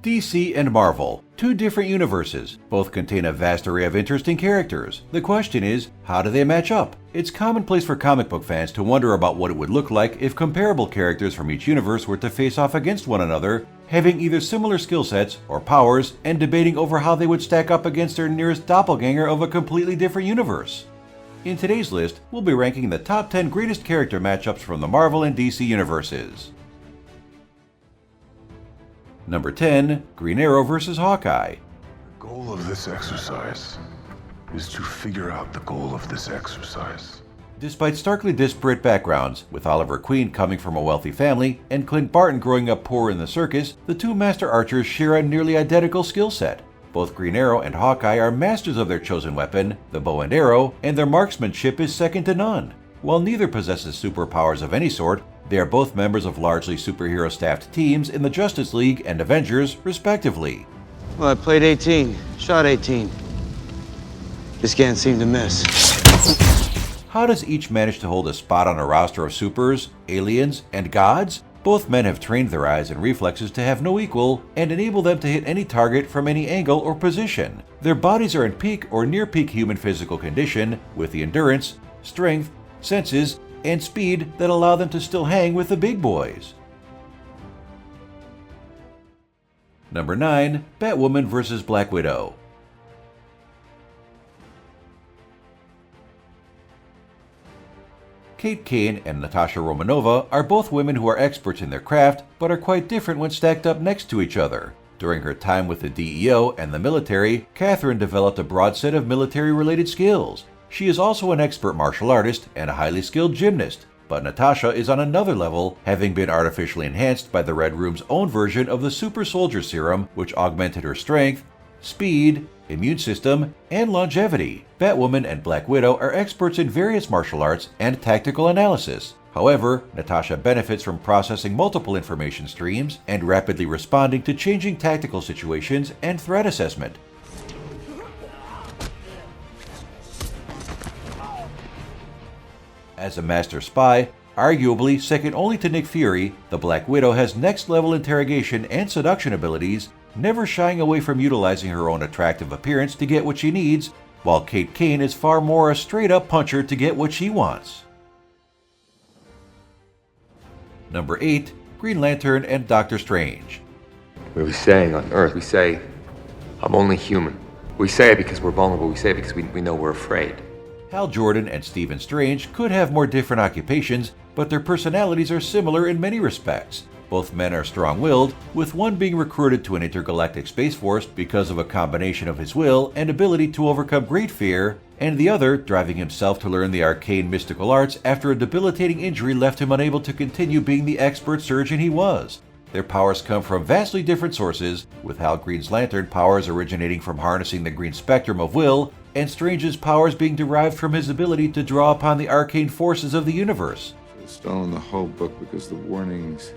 DC and Marvel, two different universes, both contain a vast array of interesting characters. The question is, how do they match up? It's commonplace for comic book fans to wonder about what it would look like if comparable characters from each universe were to face off against one another, having either similar skill sets or powers, and debating over how they would stack up against their nearest doppelganger of a completely different universe. In today's list, we'll be ranking the top 10 greatest character matchups from the Marvel and DC universes. Number 10. Green Arrow vs. Hawkeye. The goal of this exercise is to figure out the goal of this exercise. Despite starkly disparate backgrounds, with Oliver Queen coming from a wealthy family and Clint Barton growing up poor in the circus, the two master archers share a nearly identical skill set. Both Green Arrow and Hawkeye are masters of their chosen weapon, the bow and arrow, and their marksmanship is second to none. While neither possesses superpowers of any sort, they are both members of largely superhero-staffed teams in the Justice League and Avengers, respectively. Well, I played 18, shot 18. Just can't seem to miss. How does each manage to hold a spot on a roster of supers, aliens, and gods? Both men have trained their eyes and reflexes to have no equal and enable them to hit any target from any angle or position. Their bodies are in peak or near peak human physical condition, with the endurance, strength, senses, and speed that allow them to still hang with the big boys. Number 9. Batwoman vs. Black Widow. Kate Kane and Natasha Romanoff are both women who are experts in their craft, but are quite different when stacked up next to each other. During her time with the DEO and the military, Catherine developed a broad set of military-related skills. She is also an expert martial artist and a highly skilled gymnast, but Natasha is on another level, having been artificially enhanced by the Red Room's own version of the Super Soldier Serum, which augmented her strength, speed, immune system, and longevity. Batwoman and Black Widow are experts in various martial arts and tactical analysis. However, Natasha benefits from processing multiple information streams and rapidly responding to changing tactical situations and threat assessment. As a master spy, arguably second only to Nick Fury, the Black Widow has next-level interrogation and seduction abilities, never shying away from utilizing her own attractive appearance to get what she needs, while Kate Kane is far more a straight-up puncher to get what she wants. Number 8. Green Lantern and Doctor Strange. We were saying on Earth, we say, I'm only human. We say it because we're vulnerable, we say it because we know we're afraid. Hal Jordan and Stephen Strange could have more different occupations, but their personalities are similar in many respects. Both men are strong-willed, with one being recruited to an intergalactic space force because of a combination of his will and ability to overcome great fear, and the other driving himself to learn the arcane mystical arts after a debilitating injury left him unable to continue being the expert surgeon he was. Their powers come from vastly different sources, with Hal Green's Lantern powers originating from harnessing the green spectrum of will, and Strange's powers being derived from his ability to draw upon the arcane forces of the universe. It's stolen the whole book because the warnings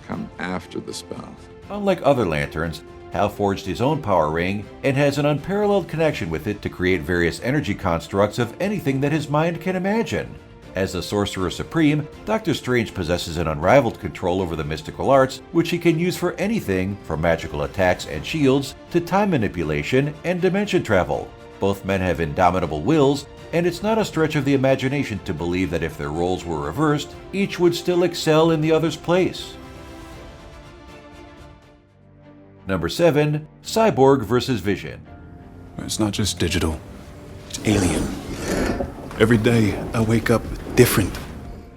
come after the spell. Unlike other Lanterns, Hal forged his own power ring and has an unparalleled connection with it to create various energy constructs of anything that his mind can imagine. As the Sorcerer Supreme, Doctor Strange possesses an unrivaled control over the mystical arts, which he can use for anything from magical attacks and shields to time manipulation and dimension travel. Both men have indomitable wills, and it's not a stretch of the imagination to believe that if their roles were reversed, each would still excel in the other's place. Number 7. Cyborg vs. Vision. It's not just digital, it's alien. Every day, I wake up different.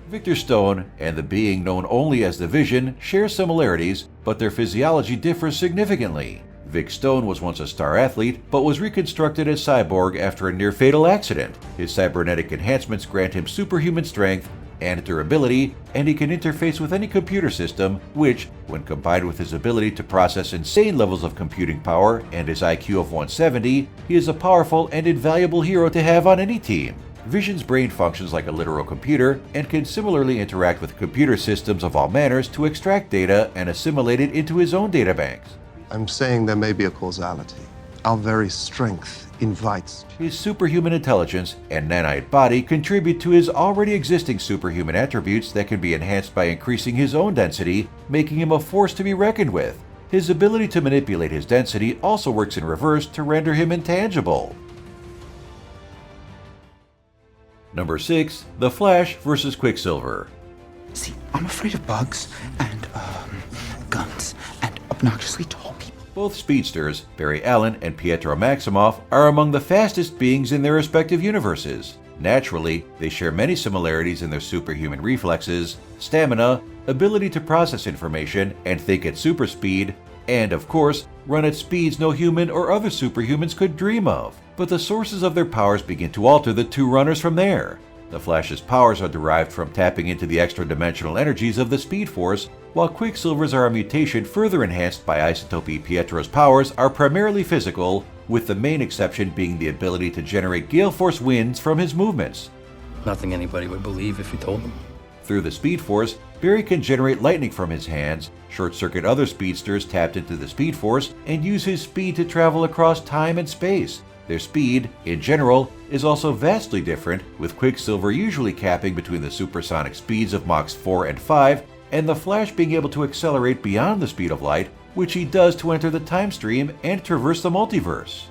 Victor Stone and the being known only as the Vision share similarities, but their physiology differs significantly. Vic Stone was once a star athlete, but was reconstructed as Cyborg after a near-fatal accident. His cybernetic enhancements grant him superhuman strength and durability, and he can interface with any computer system, which, when combined with his ability to process insane levels of computing power and his IQ of 170, he is a powerful and invaluable hero to have on any team. Vision's brain functions like a literal computer and can similarly interact with computer systems of all manners to extract data and assimilate it into his own databanks. I'm saying there may be a causality. Our very strength invites. His superhuman intelligence and nanite body contribute to his already existing superhuman attributes that can be enhanced by increasing his own density, making him a force to be reckoned with. His ability to manipulate his density also works in reverse to render him intangible. Number 6. The Flash vs. Quicksilver. See, I'm afraid of bugs and, guns and obnoxiously tall people. Both speedsters, Barry Allen and Pietro Maximoff, are among the fastest beings in their respective universes. Naturally, they share many similarities in their superhuman reflexes, stamina, ability to process information and think at super speed, and of course, run at speeds no human or other superhumans could dream of. But the sources of their powers begin to alter the two runners from there. The Flash's powers are derived from tapping into the extra-dimensional energies of the Speed Force, while Quicksilver's are a mutation further enhanced by Isotopy. Pietro's powers are primarily physical, with the main exception being the ability to generate gale force winds from his movements. Nothing anybody would believe if you told them. Through the Speed Force, Barry can generate lightning from his hands, short-circuit other speedsters tapped into the Speed Force, and use his speed to travel across time and space. Their speed, in general, is also vastly different, with Quicksilver usually capping between the supersonic speeds of Mach 4 and 5, and the Flash being able to accelerate beyond the speed of light, which he does to enter the time stream and traverse the multiverse.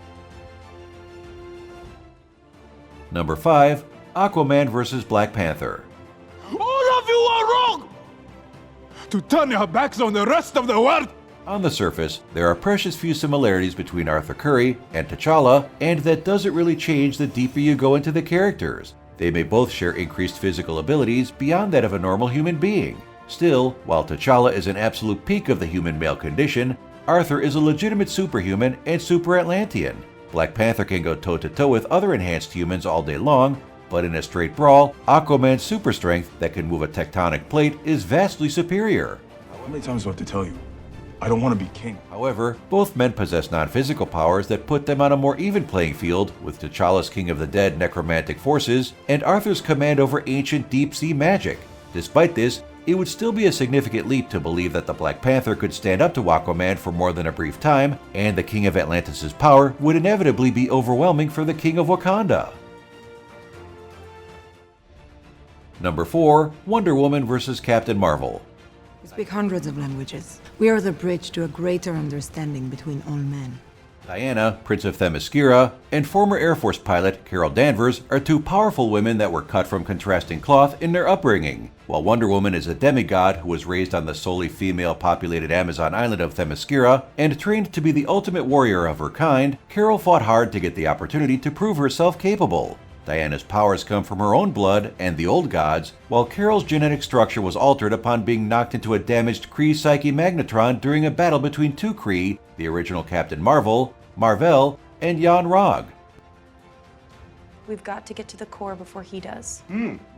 Number 5. Aquaman vs. Black Panther. All of you are wrong! To turn your backs on the rest of the world! On the surface, there are precious few similarities between Arthur Curry and T'Challa, and that doesn't really change the deeper you go into the characters. They may both share increased physical abilities beyond that of a normal human being. Still, while T'Challa is an absolute peak of the human male condition, Arthur is a legitimate superhuman and super-Atlantean. Black Panther can go toe-to-toe with other enhanced humans all day long, but in a straight brawl, Aquaman's super strength that can move a tectonic plate is vastly superior. How many times do I have to tell you? I don't want to be king. However, both men possess non-physical powers that put them on a more even playing field, with T'Challa's King of the Dead necromantic forces and Arthur's command over ancient deep-sea magic. Despite this, it would still be a significant leap to believe that the Black Panther could stand up to Aquaman for more than a brief time, and the King of Atlantis' power would inevitably be overwhelming for the King of Wakanda. Number 4. Wonder Woman vs. Captain Marvel. We speak hundreds of languages. We are the bridge to a greater understanding between all men. Diana, Prince of Themyscira, and former Air Force pilot Carol Danvers are two powerful women that were cut from contrasting cloth in their upbringing. While Wonder Woman is a demigod who was raised on the solely female-populated Amazon island of Themyscira and trained to be the ultimate warrior of her kind, Carol fought hard to get the opportunity to prove herself capable. Diana's powers come from her own blood and the old gods, while Carol's genetic structure was altered upon being knocked into a damaged Kree Psyche magnetron during a battle between two Kree, the original Captain Marvel, Marvel, and Jan Rog. We've got to get to the core before he does.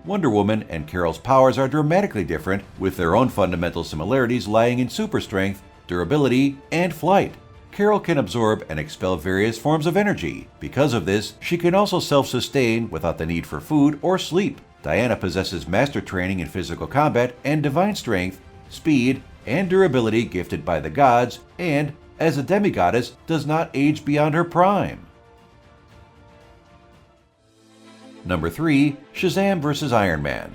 Wonder Woman and Carol's powers are dramatically different, with their own fundamental similarities lying in super strength, durability, and flight. Carol can absorb and expel various forms of energy. Because of this, she can also self-sustain without the need for food or sleep. Diana possesses master training in physical combat and divine strength, speed, and durability gifted by the gods, and, as a demigoddess, does not age beyond her prime. Number 3. Shazam vs. Iron Man.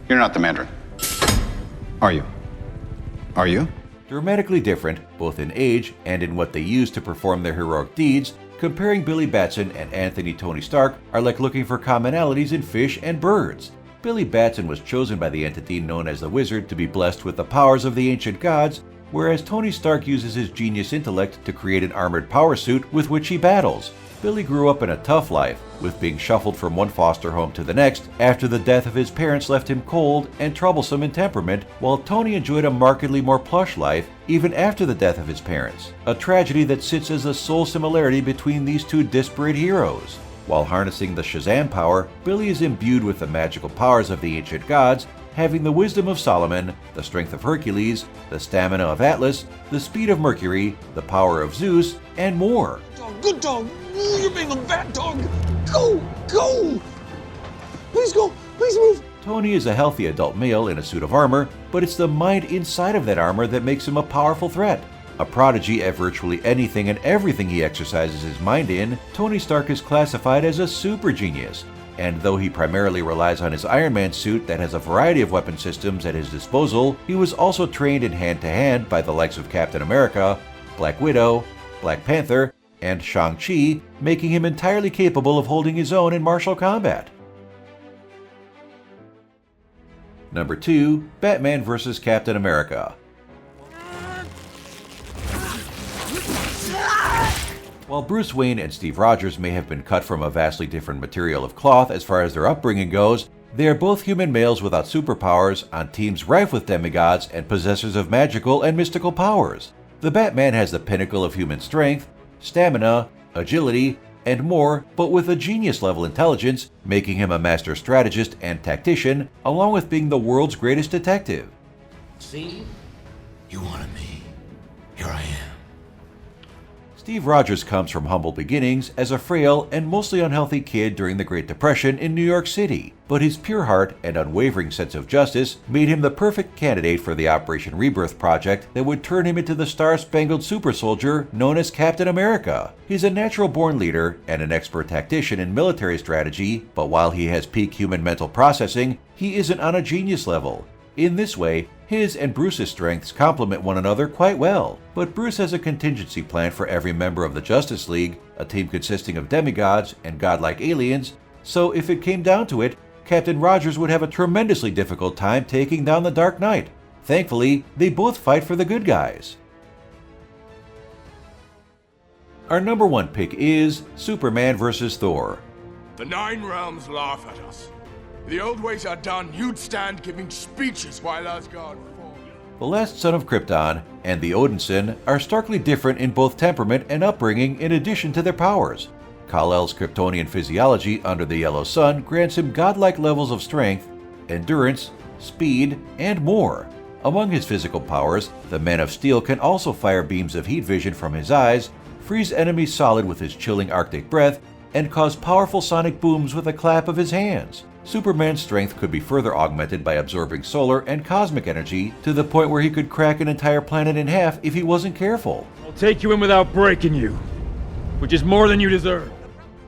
You're not the Mandarin. Are you? Are you? Dramatically different, both in age and in what they use to perform their heroic deeds, comparing Billy Batson and Anthony Tony Stark are like looking for commonalities in fish and birds. Billy Batson was chosen by the entity known as the Wizard to be blessed with the powers of the ancient gods, whereas Tony Stark uses his genius intellect to create an armored power suit with which he battles. Billy grew up in a tough life, with being shuffled from one foster home to the next after the death of his parents left him cold and troublesome in temperament, while Tony enjoyed a markedly more plush life even after the death of his parents, a tragedy that sits as the sole similarity between these two disparate heroes. While harnessing the Shazam power, Billy is imbued with the magical powers of the ancient gods, having the wisdom of Solomon, the strength of Hercules, the stamina of Atlas, the speed of Mercury, the power of Zeus, and more. Good dog. You're being a bad dog. Go. Please go. Please move. Tony is a healthy adult male in a suit of armor, but it's the mind inside of that armor that makes him a powerful threat. A prodigy at virtually anything and everything he exercises his mind in, Tony Stark is classified as a super genius. and though he primarily relies on his Iron Man suit that has a variety of weapon systems at his disposal, he was also trained in hand-to-hand by the likes of Captain America, Black Widow, Black Panther, and Shang-Chi, making him entirely capable of holding his own in martial combat. Number 2. Batman vs. Captain America. While Bruce Wayne and Steve Rogers may have been cut from a vastly different material of cloth as far as their upbringing goes, they are both human males without superpowers on teams rife with demigods and possessors of magical and mystical powers. The Batman has the pinnacle of human strength, stamina, agility, and more, but with a genius-level intelligence, making him a master strategist and tactician, along with being the world's greatest detective. See? You wanted me. Here I am. Steve Rogers comes from humble beginnings as a frail and mostly unhealthy kid during the Great Depression in New York City, but his pure heart and unwavering sense of justice made him the perfect candidate for the Operation Rebirth project that would turn him into the star-spangled super soldier known as Captain America. He's a natural-born leader and an expert tactician in military strategy, but while he has peak human mental processing, he isn't on a genius level. In this way, his and Bruce's strengths complement one another quite well, but Bruce has a contingency plan for every member of the Justice League, a team consisting of demigods and godlike aliens, so if it came down to it, Captain Rogers would have a tremendously difficult time taking down the Dark Knight. Thankfully, they both fight for the good guys. Our number 1 pick is Superman vs. Thor. The 9 realms laugh at us. The old ways are done. You'd stand giving speeches while Asgard fought. The last son of Krypton and the Odinson are starkly different in both temperament and upbringing in addition to their powers. Kal-El's Kryptonian physiology under the yellow sun grants him godlike levels of strength, endurance, speed, and more. Among his physical powers, the Man of Steel can also fire beams of heat vision from his eyes, freeze enemies solid with his chilling Arctic breath, and cause powerful sonic booms with a clap of his hands. Superman's strength could be further augmented by absorbing solar and cosmic energy to the point where he could crack an entire planet in half if he wasn't careful. I'll take you in without breaking you, which is more than you deserve.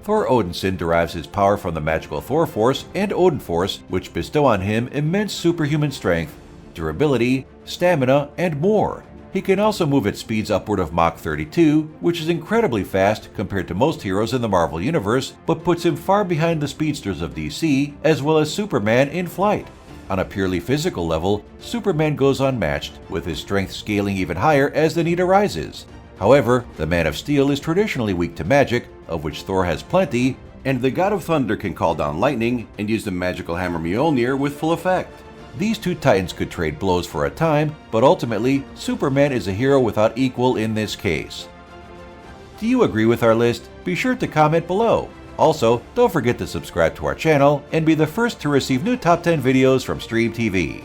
Thor Odinson derives his power from the magical Thor Force and Odin Force, which bestow on him immense superhuman strength, durability, stamina, and more. He can also move at speeds upward of Mach 32, which is incredibly fast compared to most heroes in the Marvel Universe, but puts him far behind the speedsters of DC, as well as Superman in flight. On a purely physical level, Superman goes unmatched, with his strength scaling even higher as the need arises. However, the Man of Steel is traditionally weak to magic, of which Thor has plenty, and the God of Thunder can call down lightning and use the magical hammer Mjolnir with full effect. These two titans could trade blows for a time, but ultimately, Superman is a hero without equal in this case. Do you agree with our list? Be sure to comment below. Also, don't forget to subscribe to our channel and be the first to receive new Top 10 videos from Stream TV.